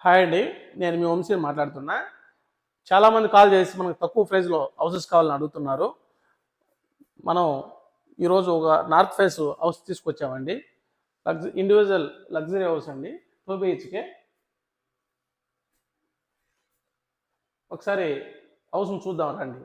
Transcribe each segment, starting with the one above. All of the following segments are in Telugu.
హాయ్ అండి. నేను మీ వంశీని మాట్లాడుతున్నా. చాలామంది కాల్ చేసి మనకు తక్కువ ప్రైస్లో హౌసెస్ కావాలని అడుగుతున్నారు. మనం ఈరోజు ఒక నార్త్ ఫేస్ హౌస్ తీసుకొచ్చామండి. ఇండివిజువల్ లగ్జరీ హౌస్ అండి, 2 BHK. ఒకసారి హౌస్ను చూద్దాం రండి.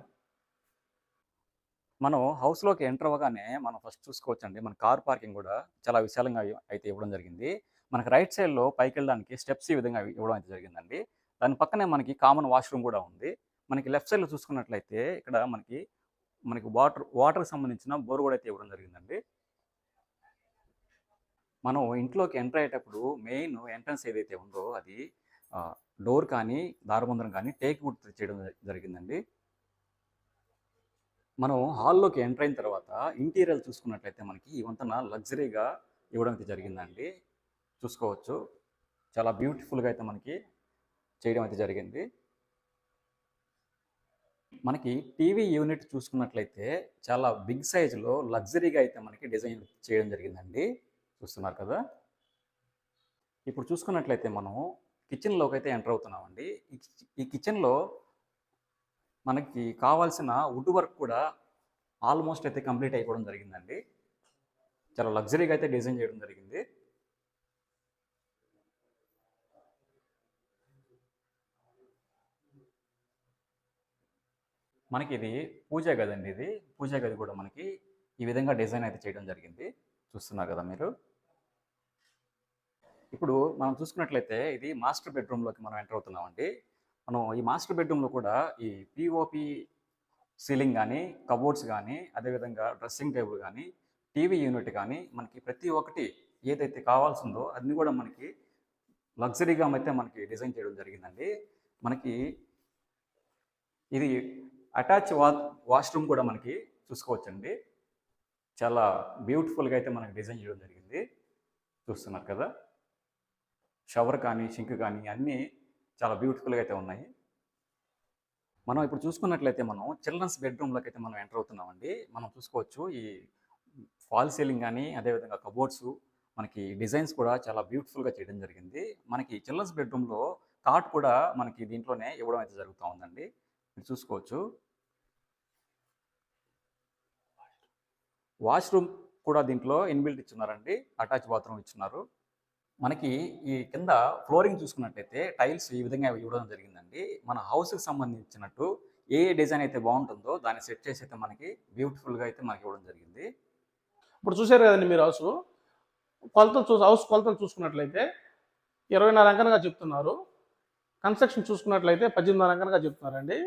మనం హౌస్‌లోకి ఎంటర్ అవ్వగానే మనం ఫస్ట్ చూసుకోవచ్చండి. మన కార్ పార్కింగ్ గూడా చాలా విశాలంగా అయితే ఇవ్వడం జరిగింది. మనకి రైట్ సైడ్‌లో పైకెళ్ళడానికి స్టెప్స్ ఈ విధంగా ఇవ్వడం అయితే జరిగిందండి. దాని పక్కనే మనకి కామన్ వాష్‌రూమ్ గూడా ఉంది. మనకి లెఫ్ట్ సైడ్‌లో చూసుకున్నట్లయితే ఇక్కడ మనకి వాటర్‌కి సంబంధించిన బోర్ గూడా అయితే ఇవ్వడం జరిగిందండి. మనం ఇంట్లోకి ఎంటర్ అయ్యేటప్పుడు మెయిన్ ఎంట్రన్స్ ఏదైతే ఉందో అది డోర్ కానీ, ద్వారబంధం కానీ టేక్ వుడ్‌తో చేయడం జరిగిందండి. మనం హాల్లోకి ఎంటర్ అయిన తర్వాత ఇంటీరియర్ చూసుకున్నట్లయితే మనకి ఇవంతా లగ్జరీగా ఇవ్వడం అయితే జరిగిందండి. చూసుకోవచ్చు. చాలా బ్యూటిఫుల్‌గా అయితే మనకి చేయడం అయితే జరిగింది. మనకి టీవీ యూనిట్ చూసుకున్నట్లయితే చాలా బిగ్ సైజులో లగ్జరీగా అయితే మనకి డిజైన్ చేయడం జరిగిందండి. చూస్తున్నారు కదా! ఇప్పుడు చూసుకున్నట్లయితే మనం కిచెన్‌లోకి అయితే ఎంటర్ అవుతున్నామండి. ఈ కిచెన్‌లో మనకి కావాల్సిన వుడ్ వర్క్ కూడా ఆల్మోస్ట్ అయితే కంప్లీట్ అయిపోవడం జరిగిందండి. చాలా లగ్జరీగా అయితే డిజైన్ చేయడం జరిగింది. మనకి ఇది పూజా గది అండి ఇది. పూజా గది కూడా మనకి ఈ విధంగా డిజైన్ అయితే చేయడం జరిగింది. చూస్తున్నారు కదా మీరు. ఇప్పుడు మనం చూసుకున్నట్లయితే ఇది మాస్టర్ బెడ్‌రూమ్‌లోకి మనం ఎంటర్ అవుతున్నామండి. మనం ఈ మాస్టర్ బెడ్‌రూమ్‌లో కూడా ఈ పీఓపీ సీలింగ్ గానీ, కబోర్డ్స్ గానీ, అదేవిధంగా డ్రెస్సింగ్ టేబుల్ గానీ, టీవీ యూనిట్ గానీ, మనకి ప్రతి ఒక్కటి ఏదైతే కావాల్సిందో అన్నీ కూడా మనకి లగ్జరీగా అయితే మనకి డిజైన్ చేయడం జరిగిందండి. మనకి ఇది అటాచ్ వాష్‌రూమ్ కూడా మనకి చూసుకోవచ్చండి. చాలా బ్యూటిఫుల్‌గా అయితే మనకి డిజైన్ చేయడం జరిగింది. చూస్తున్నారు కదా! షవర్ కానీ, సింక్ కానీ అన్నీ చాలా బ్యూటిఫుల్‌గా అయితే ఉన్నాయి. మనం ఇప్పుడు చూసుకున్నట్లయితే మనం చిల్డ్రన్స్ బెడ్‌రూమ్‌లోకి అయితే మనం ఎంటర్ అవుతున్నామండి. మనం చూసుకోవచ్చు ఈ ఫాల్ సీలింగ్ గానీ, అదేవిధంగా కబోర్డ్సు మనకి డిజైన్స్ కూడా చాలా బ్యూటిఫుల్‌గా చేయడం జరిగింది. మనకి చిల్డ్రన్స్ బెడ్‌రూమ్‌లో కాట్ కూడా మనకి దీంట్లోనే ఇవ్వడం అయితే జరుగుతా ఉందండి. మీరు చూసుకోవచ్చు. వాష్‌రూమ్ కూడా దీంట్లో ఇన్‌బిల్ట్ ఇచ్చున్నారండి. అటాచ్ బాత్రూమ్ ఇచ్చున్నారు. మనకి ఈ కింద ఫ్లోరింగ్ చూసుకున్నట్టయితే టైల్స్ ఈ విధంగా ఇవ్వడం జరిగిందండి. మన హౌస్‌కి సంబంధించినట్టు ఏ డిజైన్ అయితే బావుంటుందో దాన్ని సెట్ చేసి అయితే మనకి బ్యూటిఫుల్‌గా అయితే మనకి ఇవ్వడం జరిగింది. ఇప్పుడు చూశారు కదండి మీరు హౌస్ కొలతలు చూసుకున్నట్లయితే 20.5 అంకనగా చెప్తున్నారు. కన్స్ట్రక్షన్ చూసుకున్నట్లయితే 18.5 అంకనగా చెప్తున్నారండి.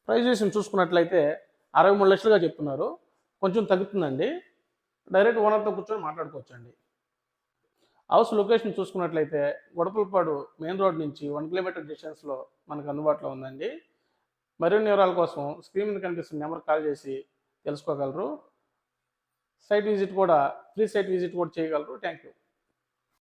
ప్రైజేషన్ చూసుకున్నట్లయితే 63 లక్షలుగా చెప్తున్నారు. కొంచెం తగ్గుతుందండి. డైరెక్ట్ ఓనర్తో కూర్చొని మాట్లాడుకోవచ్చండి. హౌస్ లొకేషన్ చూసుకున్నట్లయితే గొడపలపాడు మెయిన్ రోడ్ నుంచి 1 కిలోమీటర్ డిస్టెన్స్లో మనకు అందుబాటులో ఉందండి. మరిన్ని వివరాల కోసం స్క్రీన్ మీద కనిపిస్తున్న నెంబర్ కాల్ చేసి తెలుసుకోగలరు. ఫ్రీ సైట్ విజిట్ కూడా చేయగలరు. Thank you.